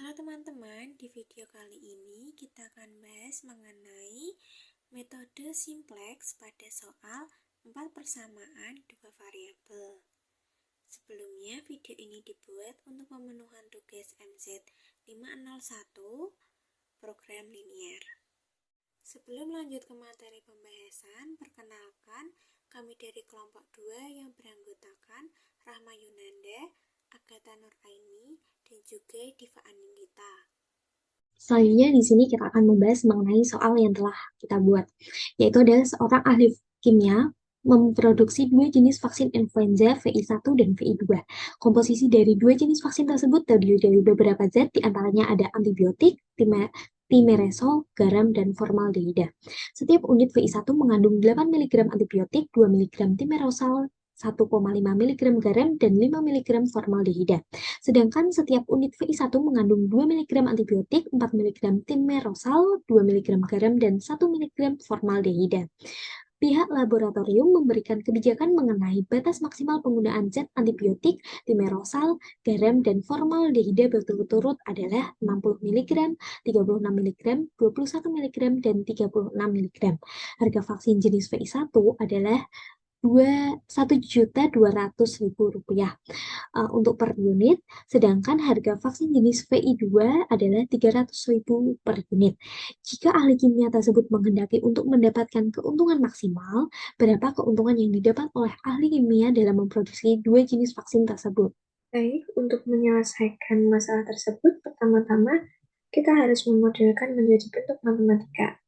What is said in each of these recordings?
Halo teman-teman, di video kali ini kita akan bahas mengenai metode simplex pada soal 4 persamaan 2 variabel. Sebelumnya video ini dibuat untuk pemenuhan tugas MZ 501 program linier. Sebelum lanjut ke materi pembahasan, perkenalkan kami dari kelompok 2 yang beranggotakan Rahma Yunanda, Agatha Nuraini, dan juga Diva Anindita. Selanjutnya di sini kita akan membahas mengenai soal yang telah kita buat, yaitu adalah seorang ahli kimia memproduksi dua jenis vaksin influenza VI1 dan VI2. Komposisi dari dua jenis vaksin tersebut terdiri dari beberapa zat, diantaranya ada antibiotik, timerosal, garam, dan formaldehida. Setiap unit VI1 mengandung 8 mg antibiotik, 2 mg timerosal, 1,5 mg garam, dan 5 mg formaldehida. Sedangkan setiap unit VI1 mengandung 2 mg antibiotik, 4 mg timerosal, 2 mg garam, dan 1 mg formaldehida. Pihak laboratorium memberikan kebijakan mengenai batas maksimal penggunaan zat antibiotik, timerosal, garam, dan formaldehida berturut-turut adalah 60 mg, 36 mg, 21 mg, dan 36 mg. Harga vaksin jenis VI1 adalah Rp1.200.000 untuk per unit, sedangkan harga vaksin jenis VI2 adalah Rp300.000 per unit. Jika ahli kimia tersebut menghendaki untuk mendapatkan keuntungan maksimal, berapa keuntungan yang didapat oleh ahli kimia dalam memproduksi dua jenis vaksin tersebut? Baik, untuk menyelesaikan masalah tersebut, pertama-tama kita harus memodelkan menjadi bentuk matematika.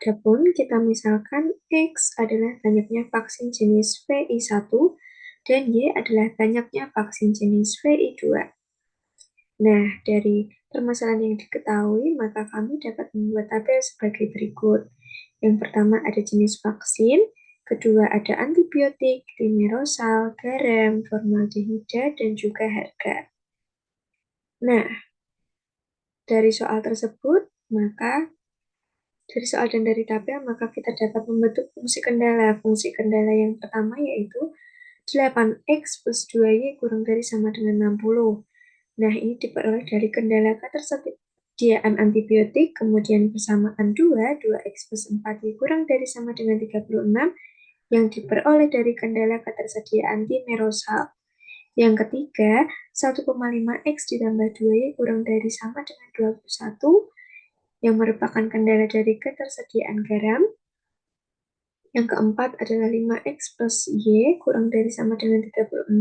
Adapun kita misalkan X adalah banyaknya vaksin jenis VI1 dan Y adalah banyaknya vaksin jenis VI2. Nah, dari permasalahan yang diketahui, maka kami dapat membuat tabel sebagai berikut. Yang pertama ada jenis vaksin, kedua ada antibiotik, timerosal, garam, formaldehida, dan juga harga. Nah, dari soal tersebut, dari soal dan dari tabel, maka kita dapat membentuk fungsi kendala. Fungsi kendala yang pertama yaitu 8x plus 2y kurang dari sama dengan 60. Nah, ini diperoleh dari kendala ketersediaan antibiotik, kemudian persamaan 2x plus 4y kurang dari sama dengan 36, yang diperoleh dari kendala ketersediaan timerosal. Yang ketiga, 1,5x ditambah 2y kurang dari sama dengan 21, yang merupakan kendala dari ketersediaan garam. Yang keempat adalah 5x plus y kurang dari sama dengan 36,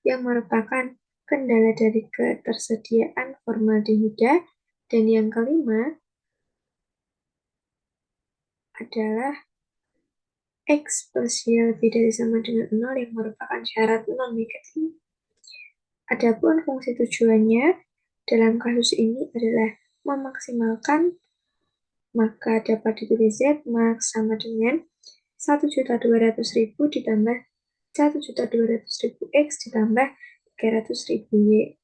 yang merupakan kendala dari ketersediaan formaldehida. Dan yang kelima adalah x plus y lebih dari sama dengan 0, yang merupakan syarat non-negatif. Adapun fungsi tujuannya dalam kasus ini adalah memaksimalkan, maka dapat ditulis Z max sama dengan 1.200.000 ditambah 1.200.000 X ditambah 300.000 Y.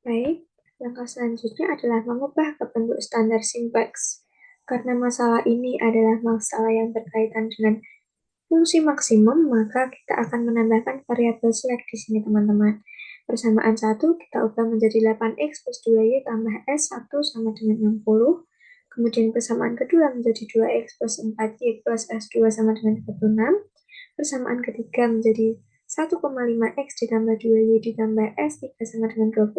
Baik, langkah selanjutnya adalah mengubah ke bentuk standar simplex. Karena masalah ini adalah masalah yang berkaitan dengan fungsi maksimum, maka kita akan menambahkan variabel select di sini, teman-teman. Persamaan 1 kita ubah menjadi 8x plus 2y tambah S1 sama dengan 60. Kemudian persamaan kedua menjadi 2x plus 4y plus S2 sama dengan 36. Persamaan ketiga menjadi 1,5x ditambah 2y ditambah S3 sama dengan 21.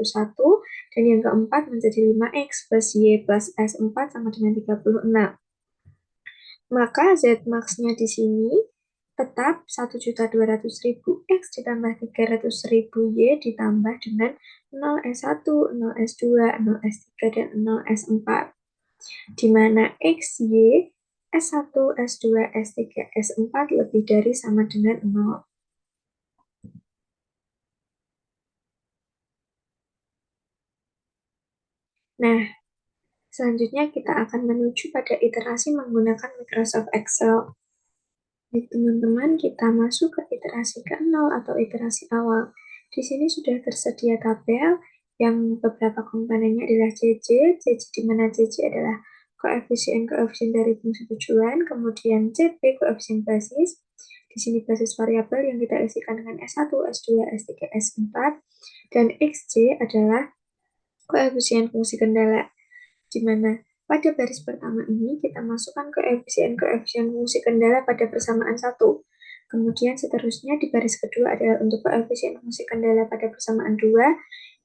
Dan yang keempat menjadi 5x plus y plus S4 sama dengan 36. Maka Z max-nya di sini tetap 1.200.000 X ditambah 300.000 Y ditambah dengan 0S1, 0S2, 0S3, dan 0S4. Di mana X, Y, S1, S2, S3, S4 lebih dari sama dengan 0. Nah, selanjutnya kita akan menuju pada iterasi menggunakan Microsoft Excel. Baik teman-teman, kita masuk ke iterasi ke-0 atau iterasi awal. Di sini sudah tersedia tabel yang beberapa komponennya adalah CC di mana CC adalah koefisien dari fungsi tujuan, kemudian CP koefisien basis, Di sini basis variabel yang kita isikan dengan S1, S2, S3, S4, dan XC adalah koefisien fungsi kendala, di mana pada baris pertama ini kita masukkan koefisien fungsi kendala pada persamaan 1. Kemudian seterusnya di baris kedua adalah untuk koefisien fungsi kendala pada persamaan 2,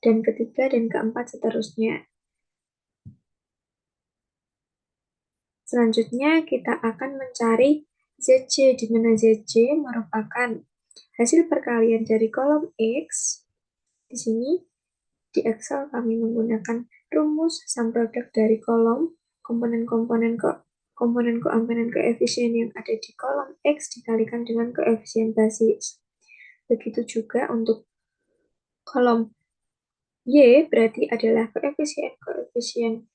dan ketiga dan keempat seterusnya. Selanjutnya kita akan mencari ZC, di mana ZC merupakan hasil perkalian dari kolom X. Di sini di Excel kami menggunakan rumus sum product dari kolom komponen koefisien yang ada di kolom X dikalikan dengan koefisien basis. Begitu juga untuk kolom Y berarti adalah koefisien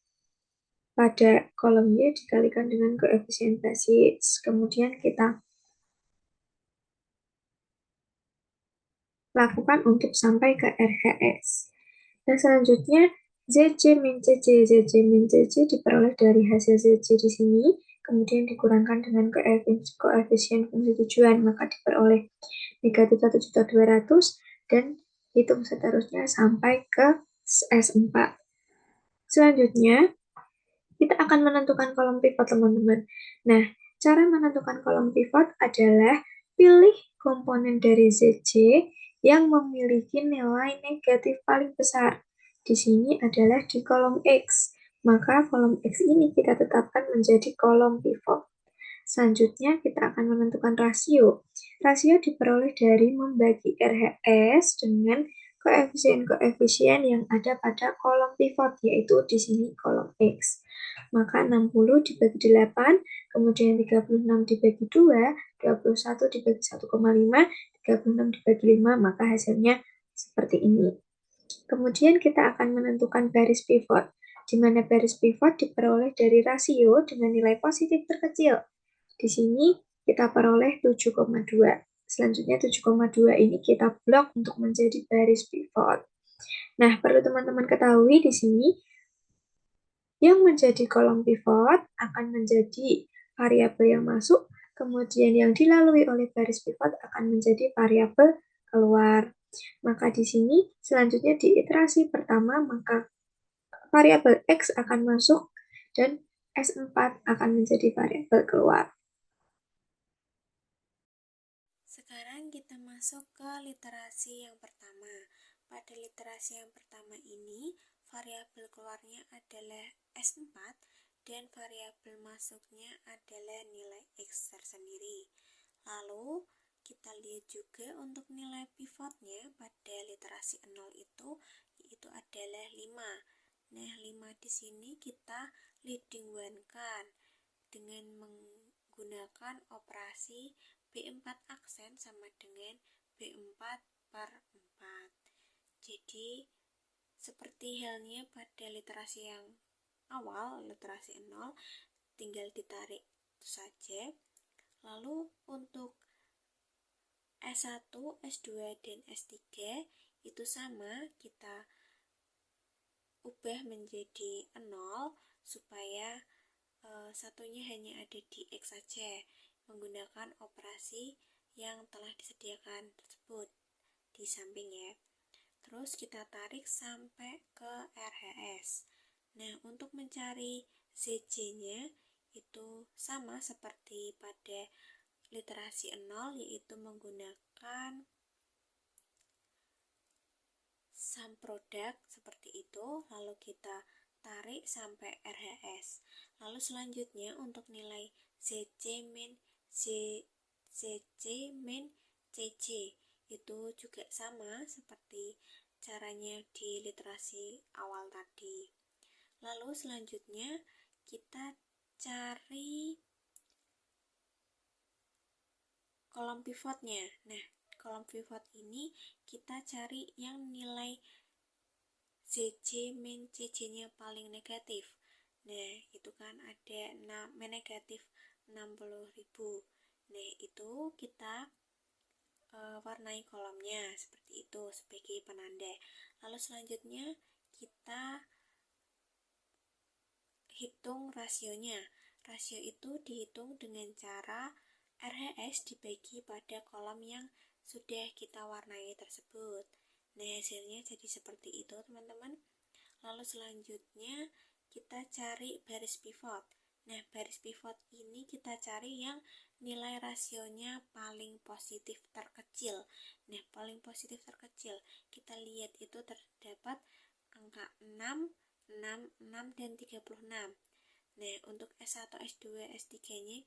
pada kolom Y dikalikan dengan koefisien basis. Kemudian kita lakukan untuk sampai ke RHS. Nah, selanjutnya ZC min CC diperoleh dari hasil ZC di sini, kemudian dikurangkan dengan koefisien fungsi tujuan, maka diperoleh negatif 1.200.000 dan hitung seterusnya sampai ke S4. Selanjutnya, kita akan menentukan kolom pivot, teman-teman. Nah, cara menentukan kolom pivot adalah pilih komponen dari ZC yang memiliki nilai negatif paling besar. Di sini adalah di kolom X. Maka kolom X ini kita tetapkan menjadi kolom pivot. Selanjutnya kita akan menentukan rasio. Rasio diperoleh dari membagi RHS dengan koefisien-koefisien yang ada pada kolom pivot, yaitu di sini kolom X. Maka 60 dibagi 8, kemudian 36 dibagi 2, 21 dibagi 1,5, 36 dibagi 5, maka hasilnya seperti ini. Kemudian kita akan menentukan baris pivot, di mana baris pivot diperoleh dari rasio dengan nilai positif terkecil. Di sini kita peroleh 7,2. Selanjutnya 7,2 ini kita blok untuk menjadi baris pivot. Nah, perlu teman-teman ketahui di sini yang menjadi kolom pivot akan menjadi variabel yang masuk, kemudian yang dilalui oleh baris pivot akan menjadi variabel keluar. Maka di sini selanjutnya di iterasi pertama, maka variabel X akan masuk dan S4 akan menjadi variabel keluar. Sekarang kita masuk ke literasi yang pertama. Pada literasi yang pertama ini, variabel keluarnya adalah S4 dan variabel masuknya adalah nilai X tersendiri. Lalu, kita lihat juga untuk nilai pivotnya pada literasi 0 itu, yaitu adalah 5. Nah, 5 di sini kita leading one-kan dengan menggunakan operasi B4 aksen sama dengan B4 per 4. Jadi, seperti halnya pada literasi yang awal, literasi 0, tinggal ditarik itu saja. Lalu, untuk S1, S2, dan S3 itu sama, kita ubah menjadi 0 supaya satunya hanya ada di X saja, menggunakan operasi yang telah disediakan tersebut di samping ya. Terus kita tarik sampai ke RHS. Nah, untuk mencari ZC-nya itu sama seperti pada literasi 0, yaitu menggunakan sum product seperti itu, lalu kita tarik sampai RHS. Lalu selanjutnya untuk nilai ZC min CC itu juga sama seperti caranya di literasi awal tadi. Lalu selanjutnya kita cari kolom pivotnya. Nah, kolom pivot ini kita cari yang nilai ZC min CC-nya paling negatif. Nah, itu kan ada negatif 60.000. Nah, itu kita warnai kolomnya seperti itu sebagai penanda. Lalu selanjutnya kita hitung rasionya. Rasio itu dihitung dengan cara RHS dibagi pada kolom yang sudah kita warnai tersebut. Nah, hasilnya jadi seperti itu, teman-teman. Lalu selanjutnya kita cari baris pivot. Nah, baris pivot ini kita cari yang nilai rasionya paling positif terkecil. Nah, paling positif terkecil kita lihat itu terdapat angka 6, 6, 6, dan 36. Nah, untuk S1, S2, S3-nya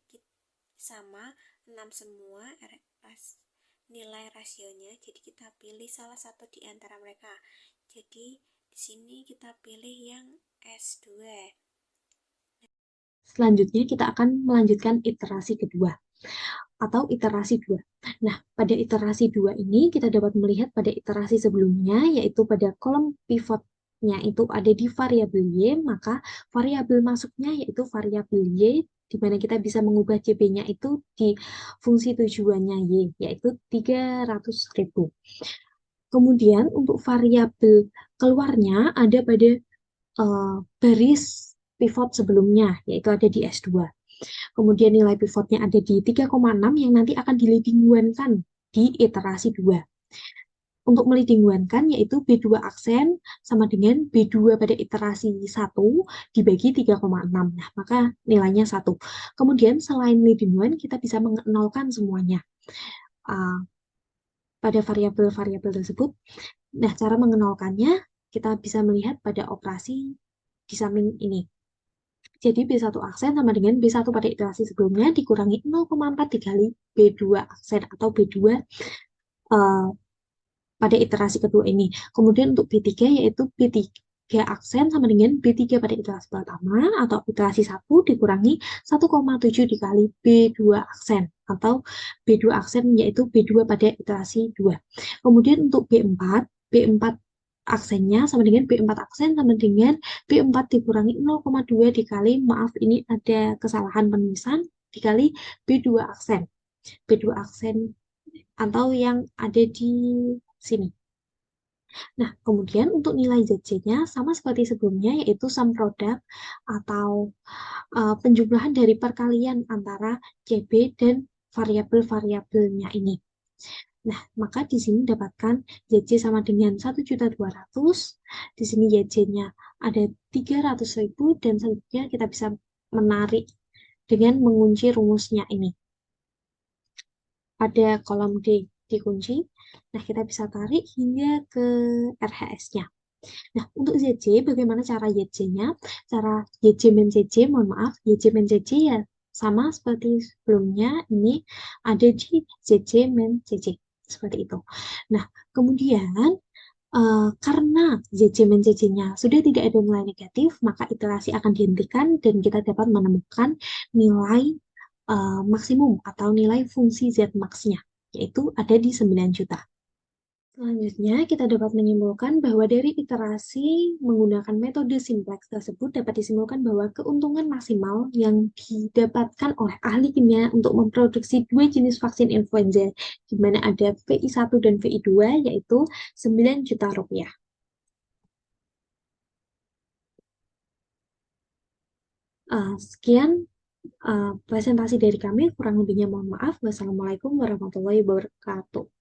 sama 6 semua nilai rasionya. Jadi kita pilih salah satu di antara mereka. Jadi di sini kita pilih yang S2. Selanjutnya kita akan melanjutkan iterasi kedua atau iterasi 2. Nah, pada iterasi 2 ini kita dapat melihat pada iterasi sebelumnya, yaitu pada kolom pivotnya itu ada di variabel Y, maka variabel masuknya yaitu variabel Y, di mana kita bisa mengubah CB-nya itu di fungsi tujuannya Y, yaitu 300.000. Kemudian untuk variabel keluarnya ada pada baris pivot sebelumnya, yaitu ada di S2. Kemudian nilai pivotnya ada di 3,6 yang nanti akan dilidingguankan di iterasi 2. Untuk melidingguankan yaitu B2 aksen sama dengan B2 pada iterasi 1 dibagi 3,6. Nah, maka nilainya 1. Kemudian selain melidingguan kita bisa menolkan semuanya pada variabel-variabel tersebut. Nah, cara mengenolkannya kita bisa melihat pada operasi di samping ini. Jadi B1 aksen sama dengan B1 pada iterasi sebelumnya dikurangi 0,4 dikali B2 aksen atau B2 pada iterasi kedua ini. Kemudian untuk B3 yaitu B3 aksen sama dengan B3 pada iterasi pertama atau iterasi 1 dikurangi 1,7 dikali B2 aksen atau B2 aksen yaitu B2 pada iterasi 2. Kemudian untuk B4 aksennya sama dengan B4 aksen sama dengan B4 dikurangi 0,2 dikali, maaf ini ada kesalahan penulisan, dikali B2 aksen. B2 aksen atau yang ada di sini. Nah, kemudian untuk nilai ZC-nya sama seperti sebelumnya, yaitu sum product atau penjumlahan dari perkalian antara CB dan variabel-variabelnya ini. Nah, maka di sini dapatkan ZC sama dengan 1.200.000. Di sini YC-nya ada 300.000 dan selanjutnya kita bisa menarik dengan mengunci rumusnya ini. Pada kolom D dikunci. Nah, kita bisa tarik hingga ke RHS-nya. Nah, untuk ZC, bagaimana cara YC-nya? Cara YC min CC, mohon maaf, YC min CC ya sama seperti sebelumnya, ini ada di ZC min CC. Seperti itu. Nah, kemudian karena ZC min CC-nya sudah tidak ada nilai negatif, maka iterasi akan dihentikan dan kita dapat menemukan nilai maksimum atau nilai fungsi Z max-nya, yaitu ada di 9 juta. Selanjutnya, kita dapat menyimpulkan bahwa dari iterasi menggunakan metode simplex tersebut dapat disimpulkan bahwa keuntungan maksimal yang didapatkan oleh ahli kimia untuk memproduksi dua jenis vaksin influenza, di mana ada VI1 dan VI2, yaitu 9 juta rupiah. Sekian presentasi dari kami, kurang lebihnya mohon maaf. Wassalamualaikum warahmatullahi wabarakatuh.